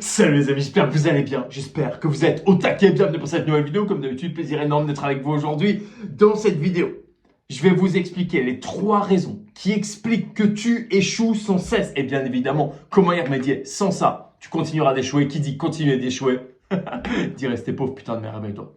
Salut les amis, j'espère que vous allez bien, j'espère que vous êtes au taquet, bienvenue pour cette nouvelle vidéo. Comme d'habitude, plaisir énorme d'être avec vous aujourd'hui. Dans cette vidéo, je vais vous expliquer les 3 raisons qui expliquent que tu échoues sans cesse. Et bien évidemment, comment y remédier. Sans ça, tu continueras d'échouer. Qui dit continuer d'échouer dit rester pauvre putain de merde avec toi.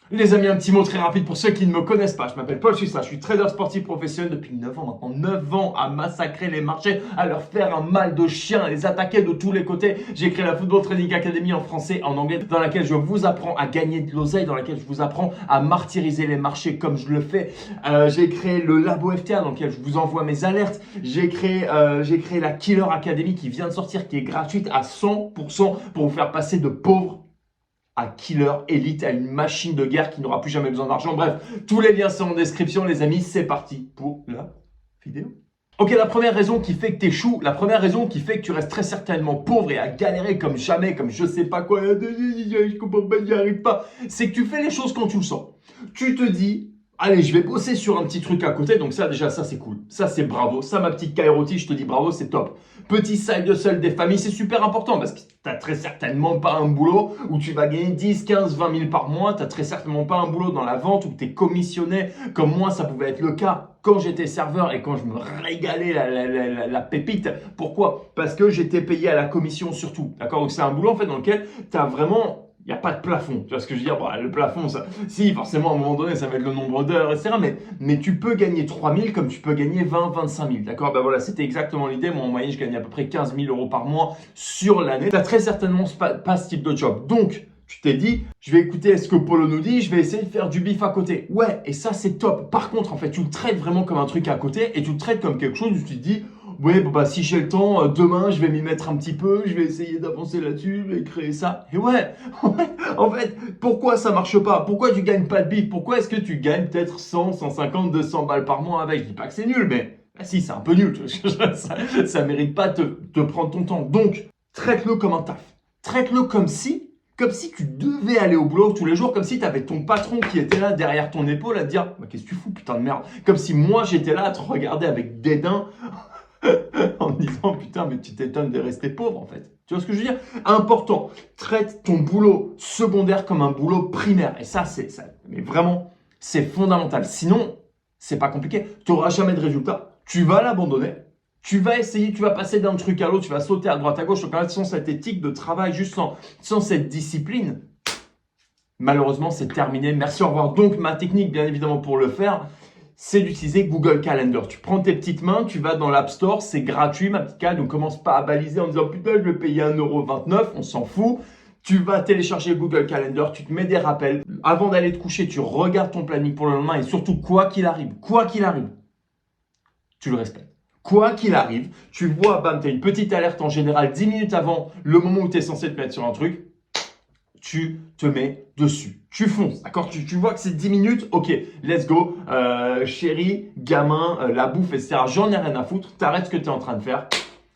Les amis, un petit mot très rapide pour ceux qui ne me connaissent pas. Je m'appelle Paul Sussa, je suis trader sportif professionnel depuis 9 ans maintenant. 9 ans à massacrer les marchés, à leur faire un mal de chien, à les attaquer de tous les côtés. J'ai créé la Football Trading Academy en français, en anglais, dans laquelle je vous apprends à gagner de l'oseille, dans laquelle je vous apprends à martyriser les marchés comme je le fais. J'ai créé le Labo FTA dans lequel je vous envoie mes alertes. J'ai créé la Killer Academy qui vient de sortir, qui est gratuite à 100% pour vous faire passer de pauvres à killer élite, à une machine de guerre qui n'aura plus jamais besoin d'argent. Bref, tous les liens sont en description, les amis. C'est parti pour la vidéo. Ok, la première raison qui fait que tu échoues, la première raison qui fait que tu restes très certainement pauvre et à galérer comme jamais, comme je sais pas quoi, je comprends pas, j'y arrive pas, c'est que tu fais les choses quand tu le sens. Tu te dis, allez, je vais bosser sur un petit truc à côté, donc ça déjà, ça c'est cool. Ça c'est bravo. Ça, ma petite Kairoti, je te dis bravo, c'est top. Petit side hustle des familles, c'est super important parce que tu n'as très certainement pas un boulot où tu vas gagner 10, 15, 20 000 par mois. Tu n'as très certainement pas un boulot dans la vente où tu es commissionné, comme moi, ça pouvait être le cas quand j'étais serveur et quand je me régalais la pépite. Pourquoi? Parce que j'étais payé à la commission surtout. D'accord? Donc c'est un boulot en fait dans lequel tu as vraiment... Il n'y a pas de plafond, tu vois ce que je veux dire? Bah, le plafond, ça, si, forcément, à un moment donné, ça va être le nombre d'heures, etc. Mais tu peux gagner 3 000 comme tu peux gagner 20, 25 000, d'accord? Ben voilà, c'était exactement l'idée. Moi, en moyenne, je gagnais à peu près 15 000 euros par mois sur l'année. Tu n'as très certainement pas ce type de job. Donc, tu t'es dit, je vais écouter ce que Polo nous dit, je vais essayer de faire du bif à côté. Ouais, et ça, c'est top. Par contre, en fait, tu le traites vraiment comme un truc à côté et tu le traites comme quelque chose où tu te dis, ouais, bon bah si j'ai le temps, demain je vais m'y mettre un petit peu, je vais essayer d'avancer là-dessus, je vais créer ça. Et ouais, en fait, pourquoi ça marche pas? Pourquoi tu gagnes pas de bif? Pourquoi est-ce que tu gagnes peut-être 100, 150, 200 balles par mois avec? Je dis pas que c'est nul, mais bah si, c'est un peu nul. Ça mérite pas de prendre ton temps. Donc, traite-le comme un taf. Traite-le comme si tu devais aller au boulot tous les jours, comme si tu avais ton patron qui était là derrière ton épaule à te dire bah, qu'est-ce que tu fous, putain de merde. Comme si moi j'étais là à te regarder avec dédain en me disant putain mais tu t'étonnes de rester pauvre en fait. Tu vois ce que je veux dire? Important, traite ton boulot secondaire comme un boulot primaire. Et ça, mais vraiment, c'est fondamental. Sinon, c'est pas compliqué. Tu n'auras jamais de résultat. Tu vas l'abandonner. Tu vas essayer, tu vas passer d'un truc à l'autre, tu vas sauter à droite à gauche. Donc, sans cette éthique de travail, juste sans cette discipline, malheureusement, c'est terminé. Merci, au revoir. Donc, ma technique, bien évidemment, pour le faire, c'est d'utiliser Google Calendar. Tu prends tes petites mains, tu vas dans l'App Store, c'est gratuit, ma petite Cal. Donc, commence pas à baliser en disant putain, je vais payer 1,29 €, on s'en fout. Tu vas télécharger Google Calendar, tu te mets des rappels. Avant d'aller te coucher, tu regardes ton planning pour le lendemain et surtout, quoi qu'il arrive, tu le respectes. Quoi qu'il arrive, tu vois, bam, tu as une petite alerte en général 10 minutes avant le moment où tu es censé te mettre sur un truc. Tu te mets dessus. Tu fonces, d'accord? Tu vois que c'est 10 minutes, ok, let's go. Chérie, gamin, la bouffe, etc. J'en ai rien à foutre. T'arrêtes ce que tu es en train de faire.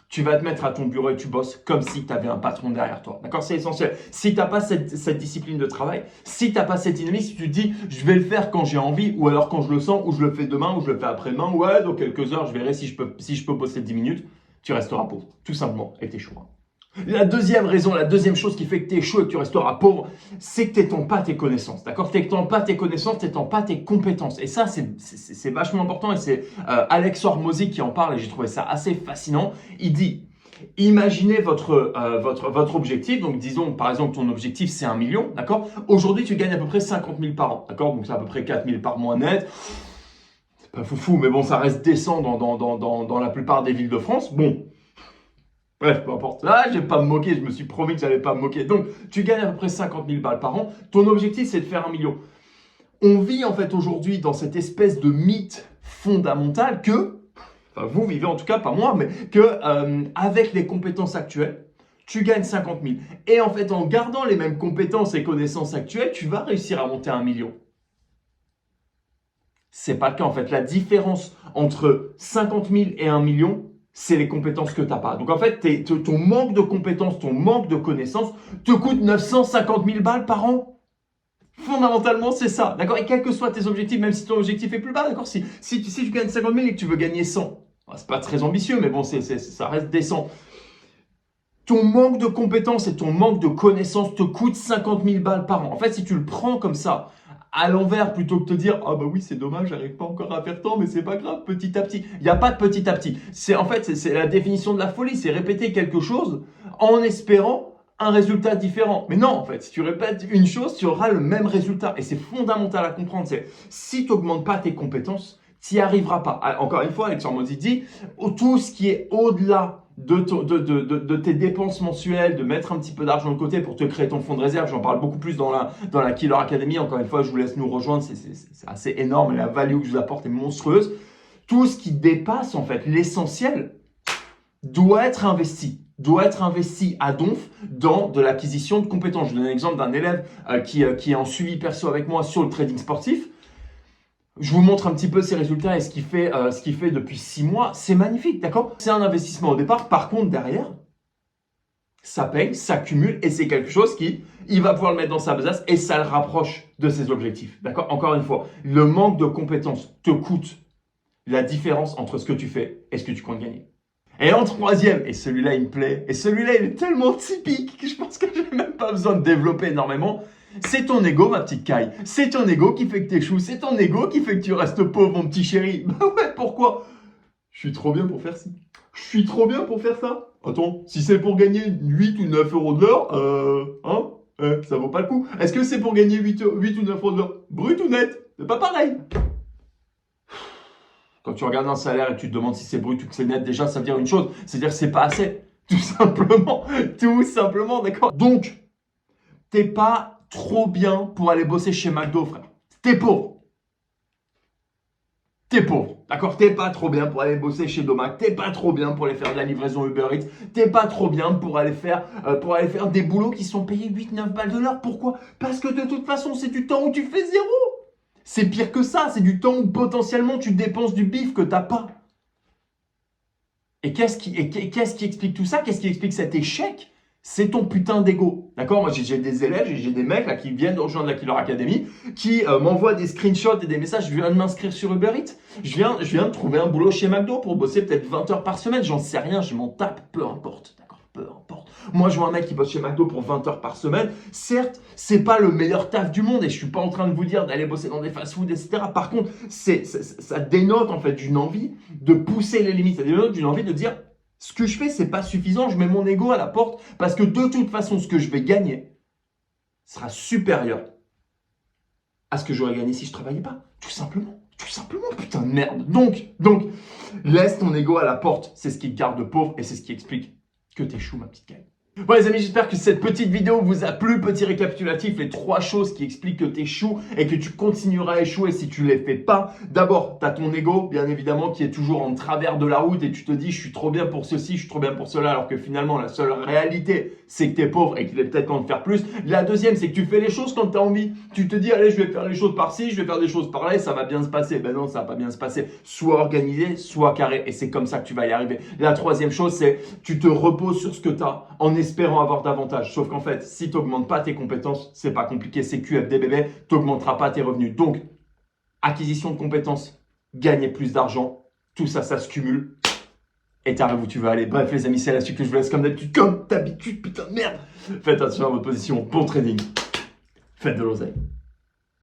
Tu vas te mettre à ton bureau et tu bosses comme si tu avais un patron derrière toi. D'accord? C'est essentiel. Si tu n'as pas cette discipline de travail, si tu n'as pas cette dynamique, si tu te dis je vais le faire quand j'ai envie, ou alors quand je le sens, ou je le fais demain, ou je le fais après-demain, ouais, dans quelques heures, je verrai si je peux bosser 10 minutes, tu resteras pauvre. Tout simplement, et t'échoueras. La deuxième raison, la deuxième chose qui fait que tu échoues et que tu resteras pauvre, c'est que tu n'étends pas tes connaissances. D'accord? Tu n'étends pas tes connaissances, tu n'étends pas tes compétences. Et ça, c'est vachement important. Et c'est Alex Hormozy qui en parle et j'ai trouvé ça assez fascinant. Il dit, imaginez votre objectif. Donc, disons, par exemple, ton objectif, c'est 1 million. D'accord? Aujourd'hui, tu gagnes à peu près 50 000 par an. D'accord? Donc, c'est à peu près 4 000 par mois net. C'est pas foufou, mais bon, ça reste décent dans la plupart des villes de France. Bon. Bref, peu importe. Là, je vais pas me moquer. Je me suis promis que j'allais pas me moquer. Donc, tu gagnes à peu près 50 000 balles par an. Ton objectif, c'est de faire 1 million. On vit en fait aujourd'hui dans cette espèce de mythe fondamental que, enfin vous vivez en tout cas, pas moi, mais que avec les compétences actuelles, tu gagnes 50 000. Et en fait, en gardant les mêmes compétences et connaissances actuelles, tu vas réussir à monter à 1 million. C'est pas le cas en fait. La différence entre 50 000 et 1 million, c'est les compétences que tu n'as pas. Donc en fait, ton manque de compétences, ton manque de connaissances te coûte 950 000 balles par an. Fondamentalement, c'est ça, d'accord? Et quels que soient tes objectifs, même si ton objectif est plus bas, d'accord? Si tu gagnes 50 000 et que tu veux gagner 100, c'est pas très ambitieux, mais bon, ça reste décent. Ton manque de compétences et ton manque de connaissances te coûte 50 000 balles par an. En fait, si tu le prends comme ça, à l'envers, plutôt que de te dire « Ah bah oui, c'est dommage, j'arrive pas encore à faire tant, mais c'est pas grave, petit à petit. » Il n'y a pas de petit à petit. En fait, c'est la définition de la folie, c'est répéter quelque chose en espérant un résultat différent. Mais non, en fait, si tu répètes une chose, tu auras le même résultat. Et c'est fondamental à comprendre. C'est si tu n'augmentes pas tes compétences, tu n'y arriveras pas. Encore une fois, Alexandre Mozi dit, tout ce qui est au-delà de tes dépenses mensuelles, de mettre un petit peu d'argent de côté pour te créer ton fonds de réserve. J'en parle beaucoup plus dans la Killer Academy. Encore une fois, je vous laisse nous rejoindre. C'est assez énorme et la value que je vous apporte est monstrueuse. Tout ce qui dépasse, en fait, l'essentiel doit être investi à donf dans de l'acquisition de compétences. Je vous donne un exemple d'un élève qui est en suivi perso avec moi sur le trading sportif. Je vous montre un petit peu ses résultats et ce qu'il fait depuis 6 mois. C'est magnifique, d'accord? C'est un investissement au départ. Par contre, derrière, ça paye, ça cumule et c'est quelque chose il va pouvoir le mettre dans sa besace et ça le rapproche de ses objectifs, d'accord? Encore une fois, le manque de compétences te coûte la différence entre ce que tu fais et ce que tu comptes gagner. Et en troisième, et celui-là il me plaît, et celui-là il est tellement typique que je pense que je n'ai même pas besoin de développer énormément, c'est ton ego ma petite caille, c'est ton ego qui fait que t'échoues, c'est ton ego qui fait que tu restes pauvre mon petit chéri. Bah ouais, pourquoi? Je suis trop bien pour faire ci, je suis trop bien pour faire ça. Attends, si c'est pour gagner 8 ou 9 euros de l'heure, ça vaut pas le coup. Est-ce que c'est pour gagner 8 ou 9 euros de l'heure, brut ou net? C'est pas pareil. Quand tu regardes un salaire et que tu te demandes si c'est brut ou que c'est net, déjà, ça veut dire une chose, c'est-à-dire que c'est pas assez. Tout simplement, d'accord? Donc, t'es pas trop bien pour aller bosser chez McDo, frère. T'es pauvre. T'es pauvre, d'accord? T'es pas trop bien pour aller bosser chez Domac. T'es pas trop bien pour aller faire de la livraison Uber Eats. T'es pas trop bien pour aller faire des boulots qui sont payés 8-9 balles de l'heure. Pourquoi? Parce que de toute façon, c'est du temps où tu fais zéro. C'est pire que ça, c'est du temps où potentiellement tu dépenses du bif que t'as pas. Et qu'est-ce qui explique tout ça? Qu'est-ce qui explique cet échec? C'est ton putain d'ego. D'accord? Moi, j'ai des élèves, j'ai des mecs là, qui viennent de rejoindre la Killer Academy, qui m'envoient des screenshots et des messages. Je viens de m'inscrire sur Uber Eats. Je viens de trouver un boulot chez McDo pour bosser peut-être 20 heures par semaine. J'en sais rien, je m'en tape, peu importe. D'accord? Peu importe. Moi, je vois un mec qui bosse chez McDo pour 20 heures par semaine. Certes, c'est pas le meilleur taf du monde et je suis pas en train de vous dire d'aller bosser dans des fast-food, etc. Par contre, ça dénote en fait d'une envie de pousser les limites. Ça dénote d'une envie de dire ce que je fais, c'est pas suffisant. Je mets mon ego à la porte parce que de toute façon, ce que je vais gagner sera supérieur à ce que j'aurais gagné si je travaillais pas. Tout simplement, putain de merde. Donc, laisse ton ego à la porte. C'est ce qui te garde pauvre et c'est ce qui explique que t'échoues, ma petite caille. Bon les amis, j'espère que cette petite vidéo vous a plu. Petit récapitulatif, les 3 choses qui expliquent que tu échoues et que tu continueras à échouer si tu les fais pas. D'abord, tu as ton ego, bien évidemment, qui est toujours en travers de la route et tu te dis je suis trop bien pour ceci, je suis trop bien pour cela, alors que finalement la seule réalité c'est que tu es pauvre et qu'il est peut-être temps de faire plus. La deuxième, c'est que tu fais les choses quand tu as envie. Tu te dis allez, je vais faire les choses par-ci, je vais faire des choses par-là et ça va bien se passer. Ben non, ça va pas bien se passer. Soit organisé, soit carré et c'est comme ça que tu vas y arriver. La troisième chose, c'est tu te reposes sur ce que tu as en espérant avoir davantage. Sauf qu'en fait, si tu n'augmentes pas tes compétences, c'est pas compliqué, c'est QFD bébé, tu n'augmenteras pas tes revenus. Donc, acquisition de compétences, gagner plus d'argent, tout ça, ça se cumule et tu arrives où tu veux aller. Bref les amis, c'est là-dessus que je vous laisse comme d'habitude, comme d'habitude, putain de merde. Faites attention à votre position, bon trading, faites de l'oseille.